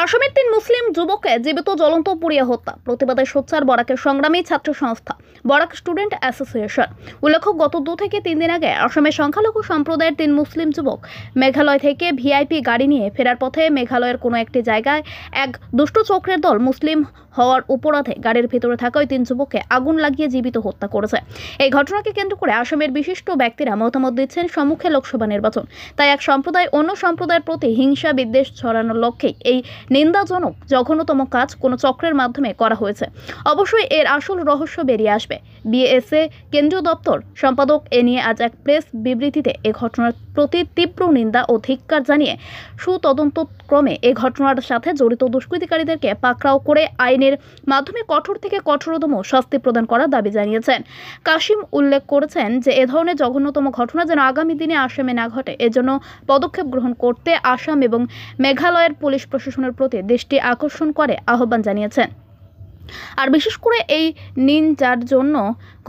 আসামের 3 মুসলিম যুবককে জীবিত জ্বলন্ত পুড়িয়ে হত্যা প্রতিবাদে সোচ্চার বরাকের সংগ্রামী ছাত্র সংস্থা বরাক স্টুডেন্ট অ্যাসোসিয়েশন। উল্লেখ্য, গত 2 থেকে 3 দিন আগে আসামের সংখ্যালঘু সম্প্রদায়ের 3 মুসলিম যুবক মেঘালয় থেকে ভিআইপি গাড়ি নিয়ে ফেরার পথে মেঘালয়ের কোনো একটি জায়গায় এক দুষ্ট চক্রের দল মুসলিম হওয়ার উপরাধে গাড়ির ভিতরে থাকা ওই 3 যুবককে আগুন লাগিয়ে জীবিত হত্যা করেছে। এই ঘটনাকে কেন্দ্র করে আসামের বিশিষ্ট ব্যক্তিরা মতামত দিচ্ছেন, সম্মুখে লোকসভা নির্বাচন, তাই এক সম্প্রদায় অন্য সম্প্রদায়ের প্রতি হিংসা বিদ্বেষ ছড়ানোর লক্ষ্যে এই নিন্দাজনক জঘন্যতম কাজ কোনো চক্রের মাধ্যমে করা হয়েছে। অবশ্যই এর আসল রহস্য বেরিয়ে আসবে। বিএসএ কেন্দ্রীয় দপ্তর সম্পাদক এ নিয়ে আজ এক প্রেস বিবৃতিতে এ ঘটনার প্রতি তীব্র নিন্দা ও ধিক্কার জানিয়ে সুতদন্তক্রমে এ ঘটনার সাথে জড়িত দুষ্কৃতিকারীদেরকে পাকড়াও করে আইনের মাধ্যমে কঠোর থেকে কঠোরতম শাস্তি প্রদান করার দাবি জানিয়েছেন। কাশিম উল্লেখ করেছেন যে এ ধরনের জঘন্যতম ঘটনা যেন আগামী দিনে আসামে না ঘটে, এজন্য পদক্ষেপ গ্রহণ করতে আসাম এবং মেঘালয়ের পুলিশ প্রশাসনের প্রতি দৃষ্টি আকর্ষণ করে আহ্বান জানিয়েছেন। আর বিশেষ করে এই নিন্দার জন্য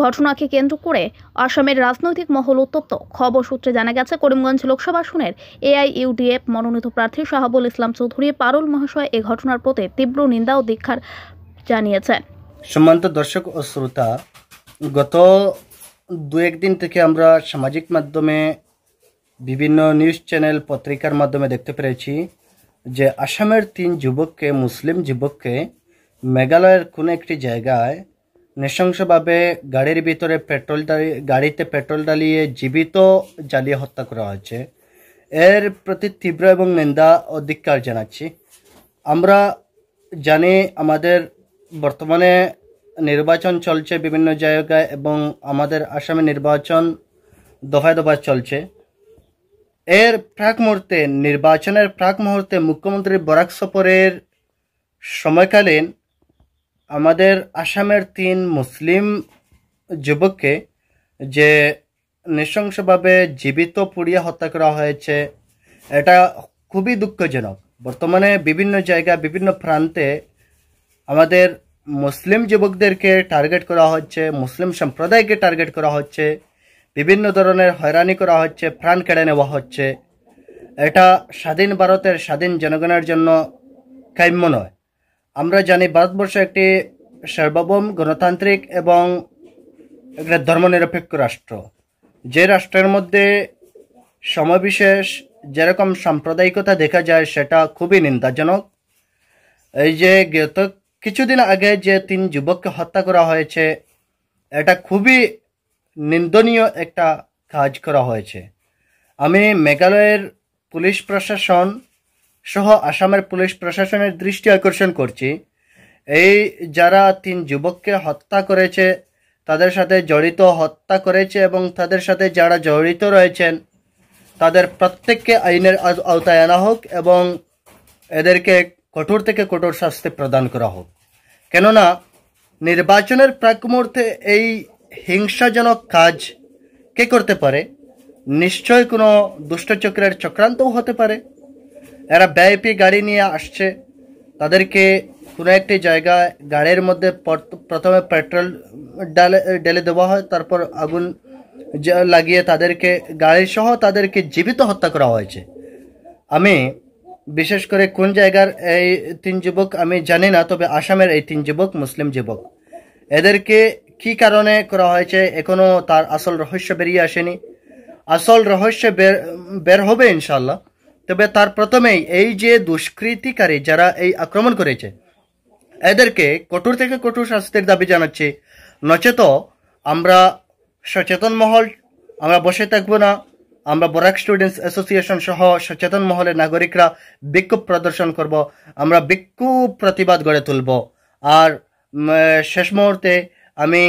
ঘটনাকে কেন্দ্র করে আসামের রাজনৈতিক মহল উত্তপ্ত। খবর সূত্রে জানা গেছে, করিমগঞ্জ লোকসভা আসনের AIUDF মনোনীত প্রার্থী শাহাবুল ইসলাম চৌধুরী পারুল মহাশয় এই ঘটনার প্রতি তীব্র নিন্দা ও ধিক্কার জানিয়েছেন। সম্মানিত দর্শক ও শ্রোতা, গত 2-1 দিন থেকে আমরা সামাজিক মাধ্যমে বিভিন্ন নিউজ চ্যানেল পত্রিকার মাধ্যমে দেখতে পেরেছি যে আসামের 3 যুবককে, মুসলিম যুবককে মেঘালয়ের কোনো একটি জায়গায় নৃশংসভাবে গাড়ির ভিতরে গাড়িতে পেট্রোল ডালিয়ে জীবিত জ্বালিয়ে হত্যা করা হয়েছে। এর প্রতি তীব্র এবং নিন্দা ও ধিক্কার জানাচ্ছি। আমরা জানি আমাদের বর্তমানে নির্বাচন চলছে বিভিন্ন জায়গায় এবং আমাদের আসামে নির্বাচন দফায় দফায় চলছে। এর নির্বাচনের প্রাক মুহূর্তে মুখ্যমন্ত্রী বরাক সফরের সময়কালীন আমাদের আসামের 3 মুসলিম যুবককে যে নৃশংসভাবে জীবিত পুড়িয়ে হত্যা করা হয়েছে, এটা খুবই দুঃখজনক। বর্তমানে বিভিন্ন জায়গায় বিভিন্ন প্রান্তে আমাদের মুসলিম যুবকদেরকে টার্গেট করা হচ্ছে, মুসলিম সম্প্রদায়কে টার্গেট করা হচ্ছে, বিভিন্ন ধরনের হয়রানি করা হচ্ছে, প্রাণ কেড়ে নেওয়া হচ্ছে। এটা স্বাধীন ভারতের স্বাধীন জনগণের জন্য কাম্য নয়। আমরা জানি ভারতবর্ষ একটি সার্বভৌম গণতান্ত্রিক এবং একটা ধর্মনিরপেক্ষ রাষ্ট্র, যে রাষ্ট্রের মধ্যে সমাবিশেষ যেরকম সাম্প্রদায়িকতা দেখা যায় সেটা খুবই নিন্দাজনক। এই যে গত কিছুদিন আগে যে 3 যুবককে হত্যা করা হয়েছে, এটা খুবই নিন্দনীয় একটা কাজ করা হয়েছে। আমি মেঘালয়ের পুলিশ প্রশাসন সহ আসামের পুলিশ প্রশাসনের দৃষ্টি আকর্ষণ করছি, এই যারা 3 যুবককে হত্যা করেছে, তাদের সাথে হত্যা করেছে এবং তাদের সাথে যারা জড়িত রয়েছেন তাদের প্রত্যেককে আইনের আওতায় আনা হোক এবং এদেরকে কঠোর থেকে কঠোর শাস্তি প্রদান করা হোক। কেননা নির্বাচনের প্রাক মুহূর্তে এই হিংসাজনক কাজ কে করতে পারে? নিশ্চয় কোনো দুষ্টচক্রের চক্রান্তও হতে পারে। এরা ভিআইপি গাড়ি নিয়ে আসছে, তাদেরকে কোনো একটি জায়গায় গাড়ির মধ্যে প্রথমে পেট্রোল ঢেলে দেওয়া হয়, তারপর আগুন লাগিয়ে তাদেরকে গাড়ি সহ তাদেরকে জীবিত হত্যা করা হয়েছে। আমি বিশেষ করে কোন জায়গার এই 3 যুবক আমি জানি না, তবে আসামের এই 3 যুবক মুসলিম যুবক, এদেরকে কি কারণে করা হয়েছে এখনো তার আসল রহস্য বেরিয়ে আসেনি। আসল রহস্য বের হবে ইনশাল্লাহ। তবে তার প্রথমেই এই যে দুষ্কৃতিকারী যারা এই আক্রমণ করেছে, এদেরকে কঠোর থেকে কঠোর শাস্তির দাবি জানাচ্ছি। নচেত আমরা সচেতন মহল আমরা বসে থাকবো না। আমরা বরাক স্টুডেন্টস অ্যাসোসিয়েশন সহ সচেতন মহলের নাগরিকরা বিক্ষোভ প্রদর্শন করব, আমরা বিক্ষোভ প্রতিবাদ গড়ে তুলব। আর শেষ মুহূর্তে আমি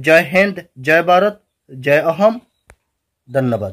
জয় হিন্দ, জয় ভারত, জয় অহম, ধন্যবাদ।